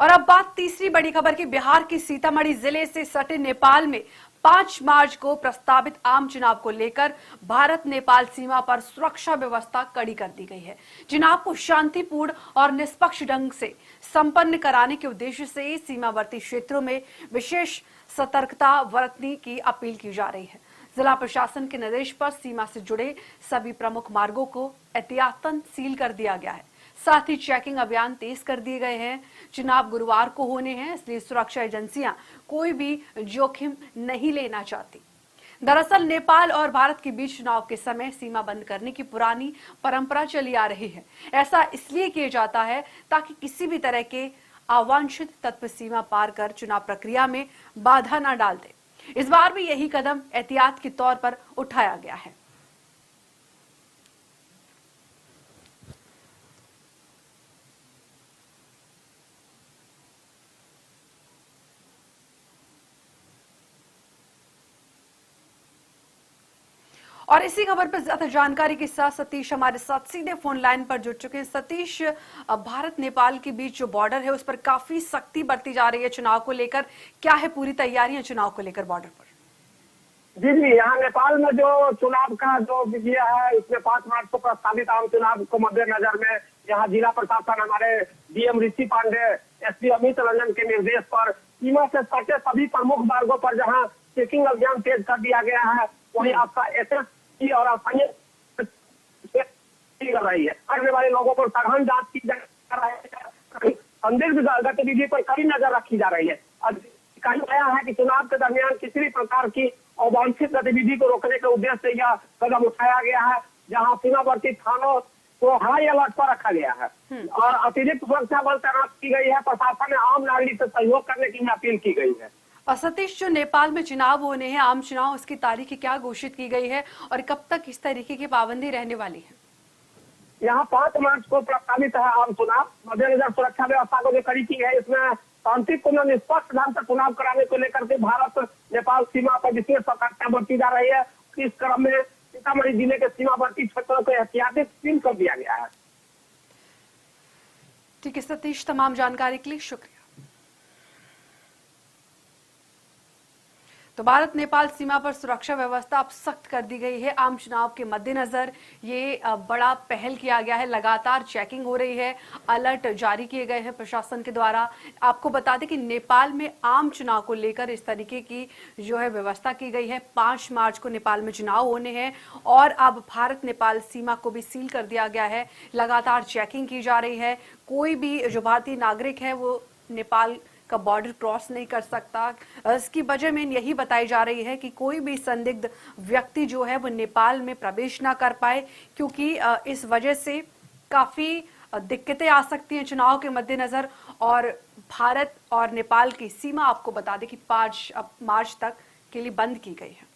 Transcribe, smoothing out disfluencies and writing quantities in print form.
और अब बात तीसरी बड़ी खबर की। बिहार के सीतामढ़ी जिले से सटे नेपाल में 5 मार्च को प्रस्तावित आम चुनाव को लेकर भारत नेपाल सीमा पर सुरक्षा व्यवस्था कड़ी कर दी गई है। चुनाव को शांतिपूर्ण और निष्पक्ष ढंग से संपन्न कराने के उद्देश्य से सीमावर्ती क्षेत्रों में विशेष सतर्कता बरतने की अपील की जा रही है। जिला प्रशासन के निर्देश पर सीमा से जुड़े सभी प्रमुख मार्गों को एहतियातन सील कर दिया गया है। साथ ही चेकिंग अभियान तेज कर दिए गए हैं। चुनाव गुरुवार को होने हैं, इसलिए सुरक्षा एजेंसियां कोई भी जोखिम नहीं लेना चाहती। दरअसल नेपाल और भारत के बीच चुनाव के समय सीमा बंद करने की पुरानी परंपरा चली आ रही है। ऐसा इसलिए किया जाता है ताकि किसी भी तरह के अवांछित तत्व सीमा पार कर चुनाव प्रक्रिया में बाधा न डाल दे। इस बार भी यही कदम एहतियात के तौर पर उठाया गया है। और इसी खबर पर ज्यादा जानकारी के साथ सतीश हमारे साथ सीधे फोन लाइन पर जुड़ चुके हैं। सतीश, भारत नेपाल के बीच जो बॉर्डर है उस पर काफी सख्ती बरती जा रही है चुनाव को लेकर, क्या है पूरी तैयारियां चुनाव को लेकर बॉर्डर पर? जी जी, यहाँ नेपाल में जो चुनाव का जो विषय है, इसमें 5 मार्च को प्रस्तावित आम चुनाव को मद्देनजर में यहाँ जिला प्रशासन हमारे डीएम ऋषि पांडे, एसपी अमित रंजन के निर्देश पर सीमा से सटे सभी प्रमुख मार्गों पर जहाँ चेकिंग अभियान तेज कर दिया गया है, वही आपका एसएसपी और स्थानीय कर रही है। करने वाले लोगों पर सघन जांच की जा रही है। संदिग्ध गतिविधि पर कड़ी नजर रखी जा रही है। कहा गया है कि चुनाव के दरमियान किसी भी प्रकार की अवांछित गतिविधि को रोकने के उद्देश्य से यह कदम उठाया गया है, जहां सीमावर्ती थानों को हाई अलर्ट पर रखा गया है और अतिरिक्त सुरक्षा बल तैनात की गई है। प्रशासन ने आम नागरिक से सहयोग करने की अपील की गई है। और सतीश, जो नेपाल में चुनाव होने हैं, आम चुनाव, उसकी तारीख क्या घोषित की गई है और कब तक इस तरीके की पाबंदी रहने वाली है? यहाँ 5 मार्च को प्रस्तावित है आम चुनाव। मद्देनजर सुरक्षा व्यवस्था को जो कड़ी की है, इसमें शांतिपूर्ण निष्पक्ष ढंग से चुनाव कराने को लेकर के भारत नेपाल सीमा पर विशेष सतर्कता बरती जा रही है। इस क्रम में सीतामढ़ी जिले के सीमावर्ती क्षेत्रों को एहतियाती सील कर दिया गया है। ठीक है सतीश, तमाम जानकारी के लिए शुक्रिया। तो भारत नेपाल सीमा पर सुरक्षा व्यवस्था अब सख्त कर दी गई है। आम चुनाव के मद्देनजर ये बड़ा पहल किया गया है। लगातार चेकिंग हो रही है, अलर्ट जारी किए गए हैं प्रशासन के द्वारा। आपको बता दें कि नेपाल में आम चुनाव को लेकर इस तरीके की जो है व्यवस्था की गई है। 5 मार्च को नेपाल में चुनाव होने हैं और अब भारत नेपाल सीमा को भी सील कर दिया गया है। लगातार चेकिंग की जा रही है। कोई भी जो भारतीय नागरिक है वो नेपाल का बॉर्डर क्रॉस नहीं कर सकता। इसकी वजह में यही बताई जा रही है कि कोई भी संदिग्ध व्यक्ति जो है वो नेपाल में प्रवेश ना कर पाए, क्योंकि इस वजह से काफी दिक्कतें आ सकती हैं चुनाव के मद्देनजर। और भारत और नेपाल की सीमा आपको बता दें कि 5 मार्च तक के लिए बंद की गई है।